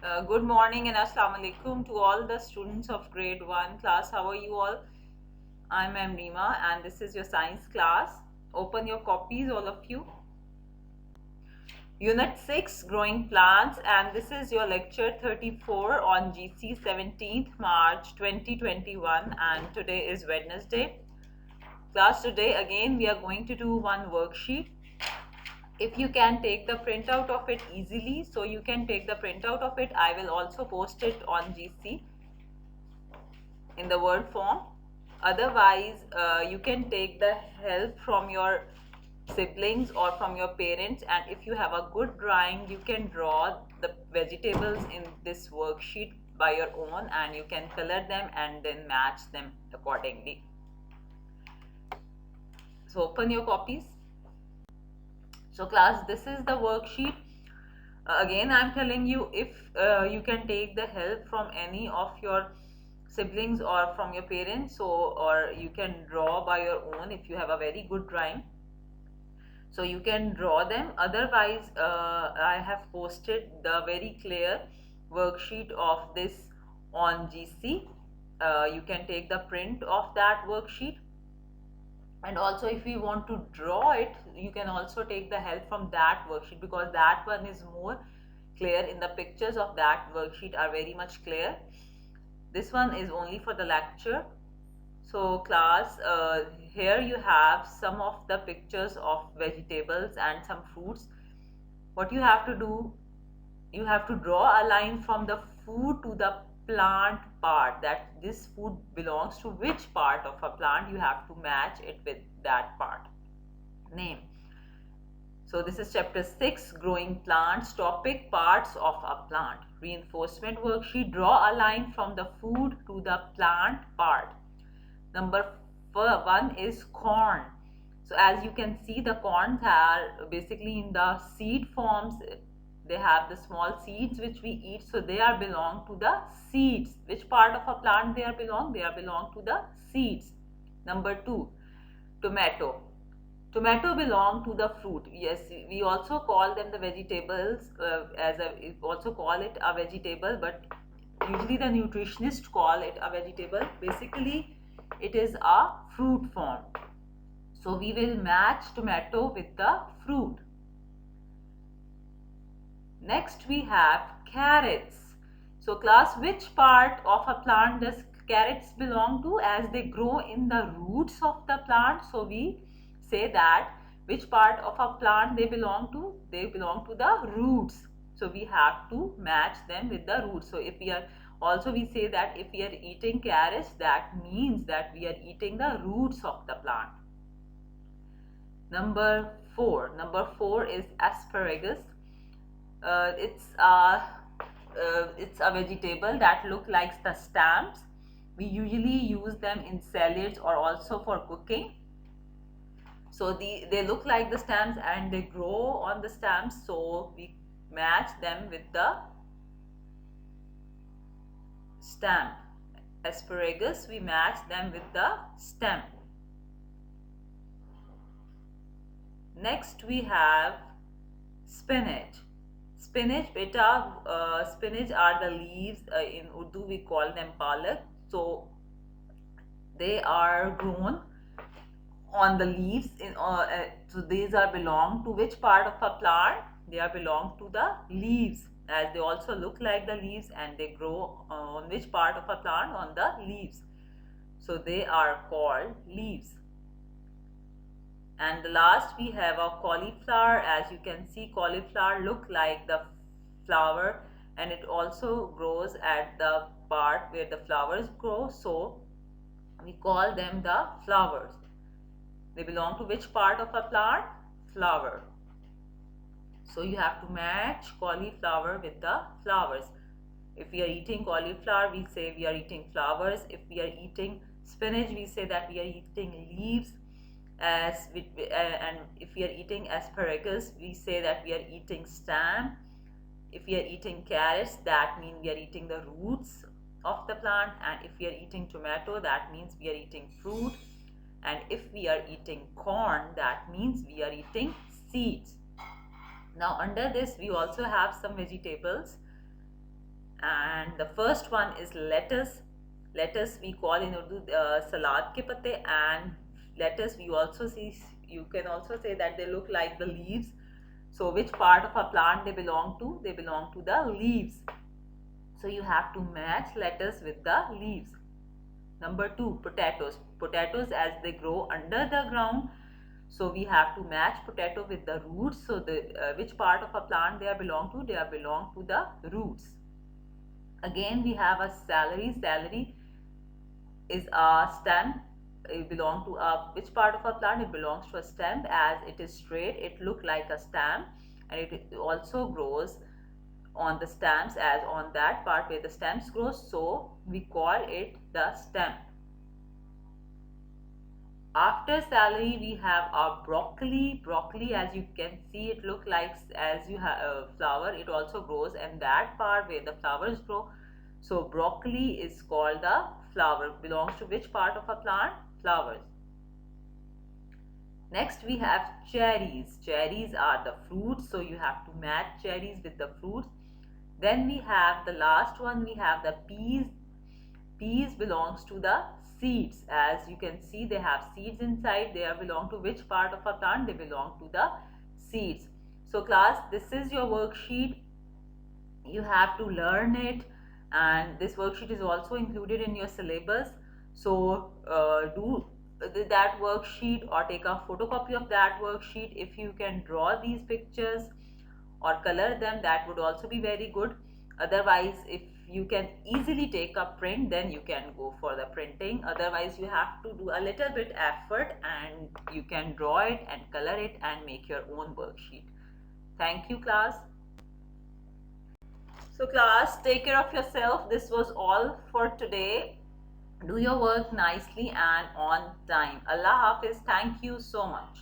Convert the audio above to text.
Good morning and assalamu alaikum to all the students of grade 1 class. How are you all? I'm Rima and this is your science class. Open your copies, all of you. Unit 6 Growing Plants, and this is your lecture 34 on GC 17th March 2021, and today is Wednesday. Class, today again we are going to do one worksheet. If you can take the printout of it easily, so you can take the printout of it. I will also post it on GC in the word form. Otherwise, you can take the help from your siblings or from your parents, and if you have a good drawing, you can draw the vegetables in this worksheet by your own, and you can color them and then match them accordingly. So open your copies. So class, this is the worksheet. Again, I'm telling you, if you can take the help from any of your siblings or from your parents, so or you can draw by your own if you have a very good drawing, so you can draw them. Otherwise, I have posted the very clear worksheet of this on GC. You can take the print of that worksheet, and also if you want to draw it, you can also take the help from that worksheet, because that one is more clear. In the pictures of that worksheet are very much clear. This one is only for the lecture. So class, here you have some of the pictures of vegetables and some fruits. What you have to do, you have to draw a line from the food to the plant part, that this food belongs to which part of a plant. You have to match it with that part name. So this is chapter 6, growing plants, topic parts of a plant. Reinforcement worksheet, draw a line from the food to the plant part. Number 1 is corn. So as you can see, the corns are basically in the seed forms. They have the small seeds which we eat, so they are belong to the seeds. Which part of a plant they are belong? They are belong to the seeds. Number 2, tomato. Tomato belong to the fruit. Yes, we also call them the vegetables, we also call it a vegetable, but usually the nutritionists call it a vegetable. Basically, it is a fruit form. So we will match tomato with the fruit. Next we have carrots. So class, which part of a plant does carrots belong to? As they grow in the roots of the plant, so we say that which part of a plant they belong to? They belong to the roots. So we have to match them with the roots. So if we are also, we say that if we are eating carrots, that means that we are eating the roots of the plant. Number 4 is asparagus. It's a vegetable that look like the stamps. We usually use them in salads or also for cooking. So they look like the stamps and they grow on the stamps, so we match them with the stamp. Asparagus, we match them with the stem. Next we have spinach. Spinach, spinach are the leaves. In Urdu we call them palak. So they are grown on the leaves. So these are belong to which part of a plant? They are belong to the leaves, as they also look like the leaves, and they grow on which part of a plant? On the leaves. So they are called leaves. And the last we have a cauliflower. As you can see, cauliflower look like the flower, and it also grows at the part where the flowers grow, so we call them the flowers. They belong to which part of a plant? Flower. So you have to match cauliflower with the flowers. If we are eating cauliflower, we say we are eating flowers. If we are eating spinach, we say that we are eating leaves. And if we are eating asparagus, we say that we are eating stem. If we are eating carrots, that means we are eating the roots of the plant. And if we are eating tomato, that means we are eating fruit. And if we are eating corn, that means we are eating seeds. Now under this we also have some vegetables. And the first one is lettuce. Lettuce we call in Urdu salad ke patte, and lettuce we also see, you can also say that they look like the leaves. So which part of a plant they belong to? They belong to the leaves. So you have to match lettuce with the leaves. Number two, potatoes. Potatoes, as they grow under the ground, so we have to match potato with the roots. So the which part of a plant they are belong to? They are belong to the roots. Again, we have a celery. Celery is a stem. It belongs to a, which part of a plant? It belongs to a stem. As it is straight, it look like a stem, and it also grows on the stems, as on that part where the stems grow, so we call it the stem. After celery, we have our broccoli. Broccoli, as you can see, it look like, as you have a flower, it also grows in that part where the flowers grow. So broccoli is called the flower. Belongs to which part of a plant? Flowers. Next we have cherries. Cherries are the fruits, so you have to match cherries with the fruits. Then we have the last one, we have the peas. Peas belongs to the seeds. As you can see, they have seeds inside. They belong to which part of a plant? They belong to the seeds. So class, this is your worksheet. You have to learn it, and this worksheet is also included in your syllabus. So do that worksheet or take a photocopy of that worksheet. If you can draw these pictures or color them, that would also be very good. Otherwise, if you can easily take a print, then you can go for the printing. Otherwise, you have to do a little bit effort, and you can draw it and color it and make your own worksheet. Thank you, class. So class, take care of yourself. This was all for today. Do your work nicely and on time. Allah Hafiz. Thank you so much.